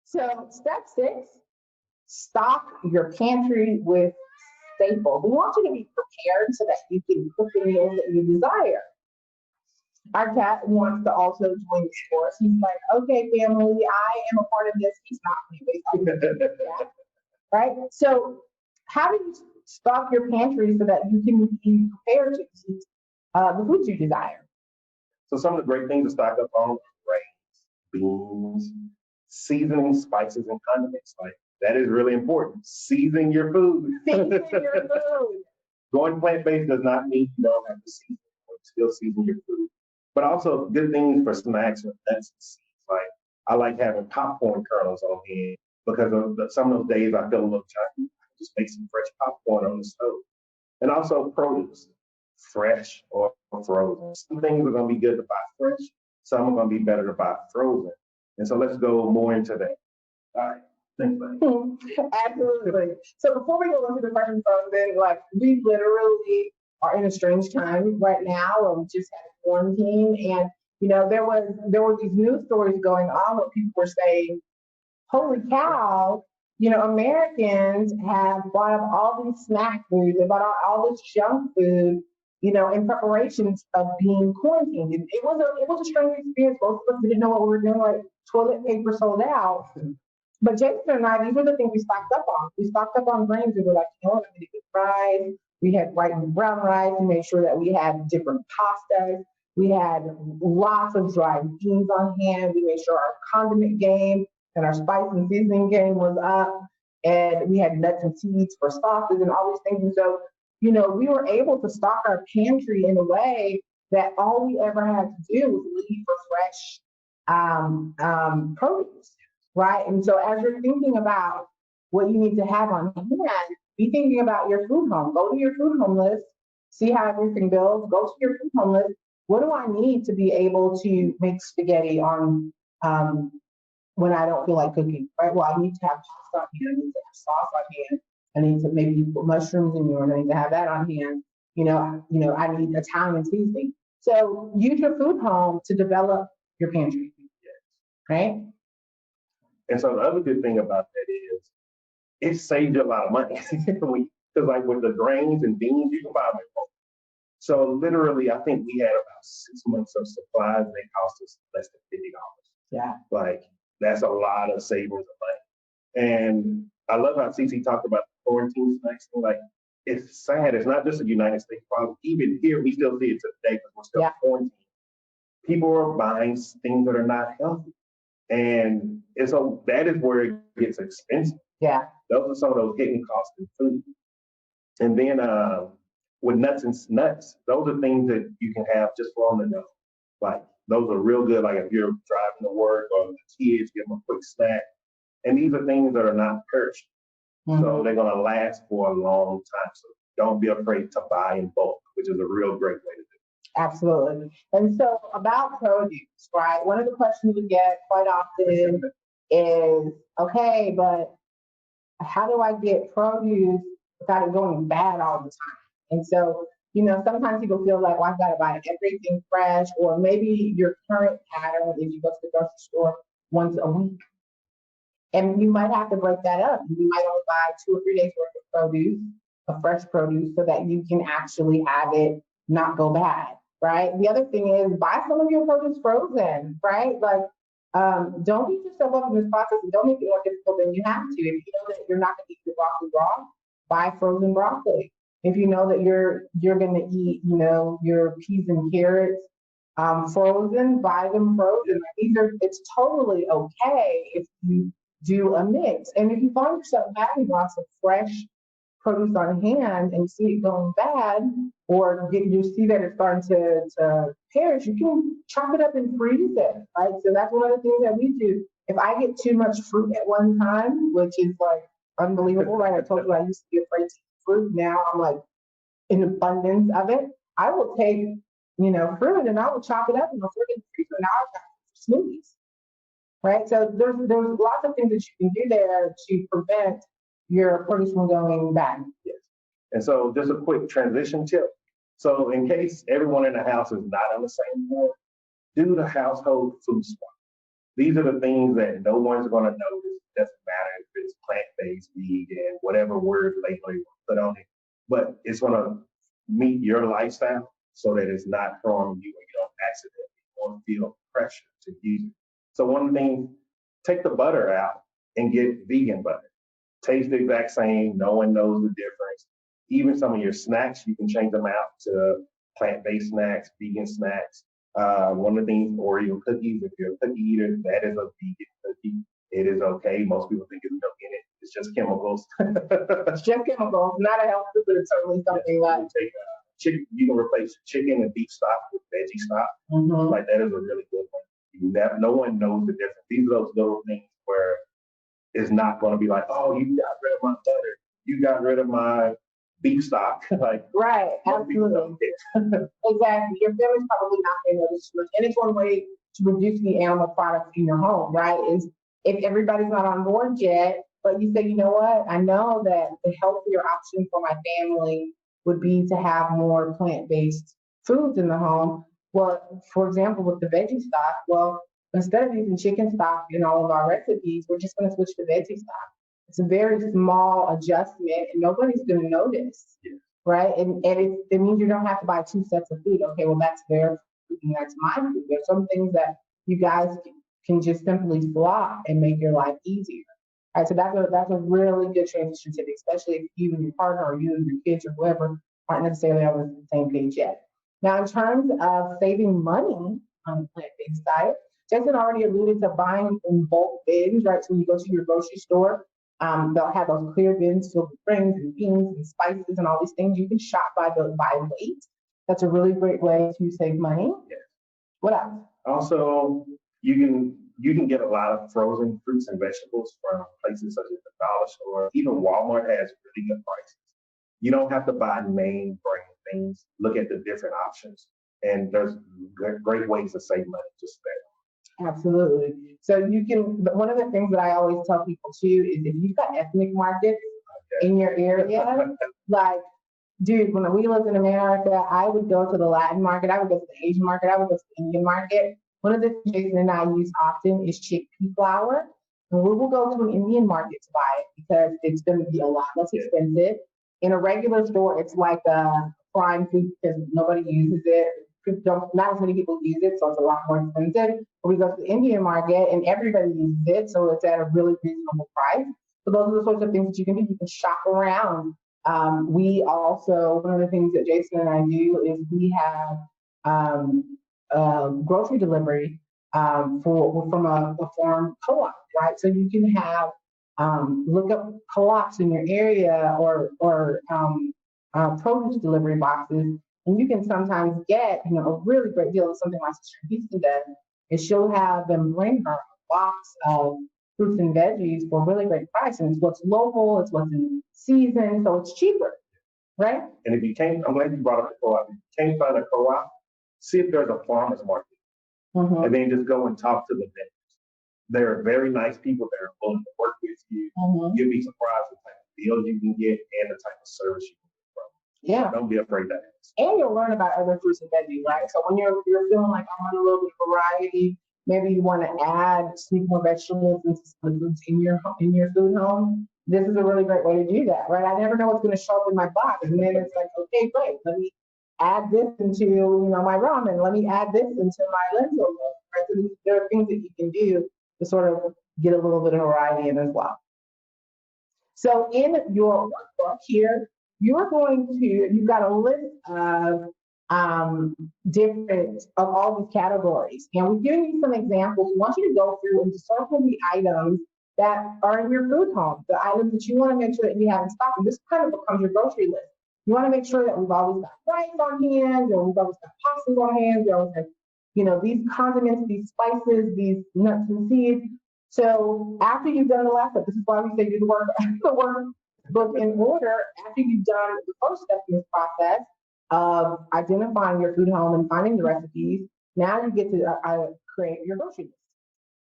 So step 6, stock your pantry with staples. We want you to be prepared so that you can cook the meals that you desire. Our cat wants to also join the sport. He's like, okay, family, I am a part of this. He's not really, right? So how do you stock your pantry so that you can be prepared to eat the foods you desire? So some of the great things to stock up on: grains, beans, seasoning, spices, and condiments. Like that is really important. Season your food. Season your food. Going plant-based does not mean you don't have to season. Still season your food. But also good things for snacks or nuts and seeds. Like I like having popcorn kernels on hand because some of those days I feel a little chunky. Just make some fresh popcorn on the stove. And also produce, fresh or frozen. Some things are going to be good to buy fresh. Some are going to be better to buy frozen. And so let's go more into that. All right. Thanks, buddy. Absolutely. So before we go into the fresh and frozen, like we literally are in a strange time right now. We just had a quarantine, and there were these news stories going on where people were saying, "Holy cow! Americans have bought up all these snack foods. They bought all this junk food, in preparations of being quarantined." It was a strange experience. Both of us didn't know what we were doing. Like toilet paper sold out. But Jason and I, these were the things we stocked up on. We stocked up on grains. We were like, I'm going to get rice. We had white and brown rice. We made sure that we had different pastas. We had lots of dried beans on hand. We made sure our condiment game and our spice and seasoning game was up. And we had nuts and seeds for sauces and all these things. And so, we were able to stock our pantry in a way that all we ever had to do was leave for fresh produce. Right. And so as you're thinking about what you need to have on hand, be thinking about your food home. Go to your food home list, see how everything builds. Go to your food home list. What do I need to be able to make spaghetti on when I don't feel like cooking? Right. Well, I need to have pasta on hand. I need to have sauce on hand. I need to maybe put mushrooms in yours. I need to have that on hand. I need Italian seasoning. So use your food home to develop your pantry. Right. And so the other good thing about that is it saves you a lot of money. Because like with the grains and beans, you can buy them at home. So literally, I think we had about 6 months of supplies and they cost us less than $50. Yeah. Like that's a lot of savings of money. And I love how CC talked about the quarantine snacks. Like it's sad. It's not just a United States problem. Even here, we still see it today because we're still quarantined. People are buying things that are not healthy. And so that is where it gets expensive. Yeah. Those are some of those hidden costs in food. And then with nuts, those are things that you can have just for on the go. Like those are real good. Like if you're driving to work or the kids, give them a quick snack. And these are things that are not perishable. Mm-hmm. So they're going to last for a long time. So don't be afraid to buy in bulk, which is a real great way to do it. Absolutely. And so about produce, right? One of the questions we get quite often is, okay, but how do I get produce without it going bad all the time? And so, sometimes people feel like, well, I've got to buy everything fresh, or maybe your current pattern is you go to the grocery store once a week. And you might have to break that up. You might only buy 2 or 3 days worth of produce, of fresh produce, so that you can actually have it not go bad. Right. The other thing is buy some of your produce frozen, right? Like, don't beat yourself up in this process and don't make it more difficult than you have to. If you know that you're not going to eat your broccoli raw, buy frozen broccoli. If you know that you're going to eat, your peas and carrots frozen, buy them frozen. It's totally okay if you do a mix. And if you find yourself having lots of fresh produce on hand and see it going bad, or you see that it's starting to perish, you can chop it up and freeze it, right? So that's one of the things that we do. If I get too much fruit at one time, which is like unbelievable, right? I told you I used to be afraid to eat fruit. Now I'm like in abundance of it. I will take, fruit and I will chop it up and I'll put it in the freezer. Now I've got smoothies, right? So there's lots of things that you can do there to prevent your produce from going bad. Yes. And so just a quick transition tip. So in case everyone in the house is not on the same board, do the household food swap. These are the things that no one's going to notice. plant-based, vegan, whatever word label you put on it. But it's going to meet your lifestyle so that it's not harming you and you don't accidentally or feel pressure to use it. So one of the things, take the butter out and get vegan butter. Taste the exact same. No one knows the difference. Even some of your snacks, you can change them out to plant-based snacks, vegan snacks. One of the things, Oreo cookies, if you're a cookie eater, that is a vegan cookie. It is okay. Most people think it's milk in it. It's just chemicals. It's just chemicals, not a health food, but it's certainly something like. Take, chicken, you can replace chicken and beef stock with veggie stock. Mm-hmm. Like that is a really good one. No one knows the difference. These are those little things where it's not going to be like, oh, you got rid of my butter, you got rid of my beef stock. Like, right, absolutely. Exactly. Your family's probably not going to notice too much. And it's one way to reduce the animal products in your home, right? Is if everybody's not on board yet, but you say, you know what, I know that the healthier option for my family would be to have more plant-based foods in the home. Well, for example, with the veggie stock, well, instead of using chicken stock in all of our recipes, we're just going to switch to veggie stock. It's a very small adjustment and nobody's going to notice, right? And it means you don't have to buy two sets of food. Okay, well, that's their food and that's my food. There's some things that you guys can just simply swap and make your life easier. All right, so that's a really good transition tip, especially if you and your partner or you and your kids or whoever aren't necessarily on the same page yet. Now, in terms of saving money on the plant-based diet, Jason already alluded to buying in bulk bins, right? So when you go to your grocery store, they'll have those clear bins filled with grains and beans and spices and all these things. You can shop by weight. That's a really great way to save money. Yes. What else? Also, you can get a lot of frozen fruits and vegetables from places such as the dollar store. Even Walmart has really good prices. You don't have to buy name brand things. Look at the different options, and there's great ways to save money just there. Absolutely. So you can. One of the things that I always tell people too is if you've got ethnic markets in your area, like, dude, when we lived in America, I would go to the Latin market, I would go to the Asian market, I would go to the Indian market. One of the things Jason and I use often is chickpea flour, and we will go to an Indian market to buy it because it's going to be a lot less expensive. In a regular store, it's like a frying food because nobody uses it. Not as many people use it, so it's a lot more expensive. But we go to the Indian market and everybody uses it, so it's at a really reasonable price. So those are the sorts of things that you can do. You can shop around. We also, one of the things that Jason and I do is we have grocery delivery from a farm co-op, right? So you can have look up co-ops in your area or produce delivery boxes. And you can sometimes get, a really great deal of something my sister Houston does, is she'll have them bring her a box of fruits and veggies for a really great price. And it's what's local, it's what's in season, so it's cheaper, right? And if you can't, I'm glad you brought up the co-op. If you can't find a co-op, see if there's a farmer's market. Mm-hmm. And then just go and talk to the vendors. They're very nice people that are willing to work with you. Mm-hmm. You'll be surprised the type of deals you can get and the type of service you can get from them. Yeah. So don't be afraid to ask. And you'll learn about other fruits and veggies, right? So when you're feeling like I want a little bit of variety, maybe you want to sneak more vegetables into some foods in your food home. This is a really great way to do that, right? I never know what's going to show up in my box, and then it's like, okay, great. Let me add this into my ramen. Let me add this into my lentil. Right? So there are things that you can do to sort of get a little bit of variety in as well. So in your workbook here, you've got a list of different of all these categories, and we've given you some examples. We want you to go through and circle the items that are in your food home, the items that you want to make sure that you have in stock. And this kind of becomes your grocery list. You want to make sure that we've always got rice on hand, or we've always got pastas on hand, we always have, these condiments, these spices, these nuts and seeds. So after you've done the last step, this is why we say do the workbook in order. After you've done the first step in this process of identifying your food home and finding the recipes, now you get to create your grocery list.